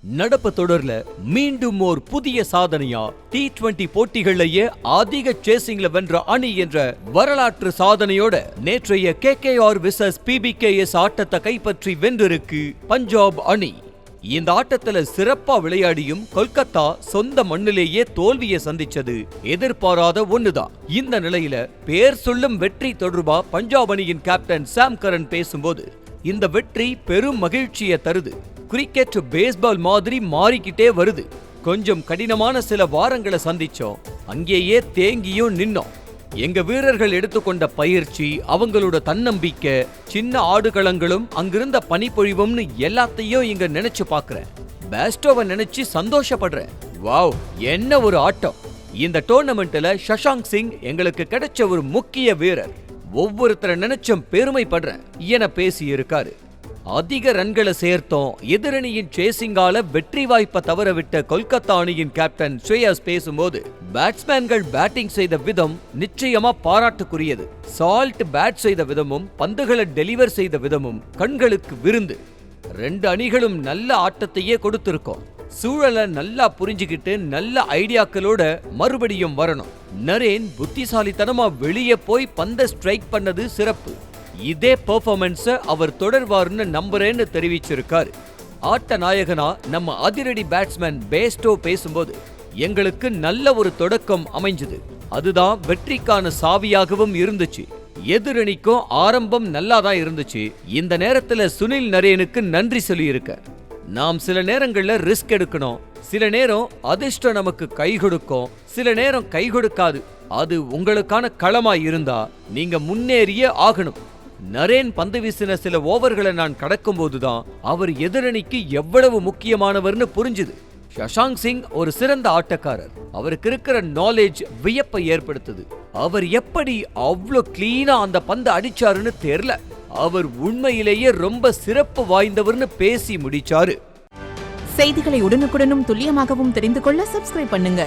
நடப்பு தொடர்ல மீண்டும் ஒரு புதிய சாதனையா T20 போட்டிகள்லயே அதிக சேசிங்ல வென்ற அணி என்ற வரலாற்று சாதனையோட நேற்றைய KKR vs PBKS ஆட்டத்தை கைப்பற்றி வென்றிருக்கு பஞ்சாப் அணி. இந்த ஆட்டத்துல சிறப்பா விளையாடியும் கொல்கத்தா சொந்த மண்ணிலேயே தோல்வியை சந்திச்சது எதிர்பாராத ஒண்ணுதான். இந்த நிலையில பேர் சொல்லும் வெற்றி தொடர்பா பஞ்சாப் அணியின் கேப்டன் சாம் கரன் பேசும்போது, இந்த வெற்றி பெரும் மகிழ்ச்சியை தருது. கிரிக்கெட் பேஸ்பால் மாதிரி மாறிக்கிட்டே வருது. கொஞ்சம் கடினமான சில வாரங்களை சந்திச்சோம், அங்கேயே தேங்கியும் நின்னோம். எங்க வீரர்கள் எடுத்துக்கொண்ட பயிற்சி, அவங்களோட தன்னம்பிக்கை, சின்ன ஆடுகளங்களும் அங்கிருந்த பனிப்பொழிவும்னு எல்லாத்தையும் இங்க நினைச்சு பாக்குறேன். பேஸ்டோவை நினைச்சு சந்தோஷப்படுறேன். வாவ், என்ன ஒரு ஆட்டம்! இந்த டோர்னமெண்ட்ல சஷாங்க் சிங் எங்களுக்கு கிடைச்ச ஒரு முக்கிய வீரர். ஒவ்வொருத்தரை நினைச்சும் பெருமைப்படுறேன் என பேசி இருக்காரு. அதிக ரன்களை சேர்த்தோம், எதிரணியின் சேசிங்கால வெற்றி வாய்ப்பை தவறவிட்ட கொல்கத்தா அணியின் கேப்டன் ஸ்ரேயாஸ் பேசும்போது, பேட்ஸ்மேன்கள் பேட்டிங் செய்த விதம் நிச்சயமா பாராட்டுக்குரியது. சால்ட் பேட் செய்த விதமும் பந்துகளை டெலிவர் செய்த விதமும் கண்களுக்கு விருந்து. ரெண்டு அணிகளும் நல்ல ஆட்டத்தையே கொடுத்திருக்கோம். சூழலை நல்லா புரிஞ்சுக்கிட்டு நல்ல ஐடியாக்களோட மறுபடியும் வரணும். நரேன் புத்திசாலித்தனமா வெளியே போய் பந்தை ஸ்ட்ரைக் பண்ணது சிறப்பு. இதே பெர்ஃபார்மன்ஸை அவர் தொடர்வார்னு நம்புறேன்னு தெரிவிச்சிருக்காரு. ஆட்ட நாயகனா நம்ம அதிரடி பேட்ஸ்மேன் பேஸ்டோ பேசும்போது, எங்களுக்கு நல்ல ஒரு தொடக்கம் அமைஞ்சது, அதுதான் வெற்றிக்கான சாவியாகவும் இருந்துச்சு. எதிரணிக்கும் ஆரம்பம் நல்லாதான் இருந்துச்சு. இந்த நேரத்துல சுனில் நரேனுக்கு நன்றி சொல்லியிருக்க. நாம் சில நேரங்கள்ல ரிஸ்க் எடுக்கணும், சில நேரம் அதிர்ஷ்டம் நமக்கு கை கொடுக்கும், சில நேரம் கை கொடுக்காது. அது உங்களுக்கான களமா இருந்தா நீங்க முன்னேறியே ஆகணும். நரேன் பந்து வீசின சில ஓவர்களை நான் கடக்கும் போதுதான் அவர் எதிரணிக்கு எவ்வளவு முக்கியமானவர்னு புரிஞ்சுது. சஷாங்க் சிங் ஒரு சிறந்த ஆட்டக்காரர். அவருக்கு இருக்கிற நாலேஜ் வியப்பை ஏற்படுத்துது. அவர் எப்படி அவ்வளோ கிளீனா அந்த பந்து அடிச்சாருன்னு தெரியல. அவர் உண்மையிலேயே ரொம்ப சிறப்பு வாய்ந்தவர்னு பேசி முடிச்சாரு. செய்திகளை உடனுக்குடனும் துல்லியமாகவும் தெரிந்து கொள்ள சப்ஸ்கிரைப் பண்ணுங்க.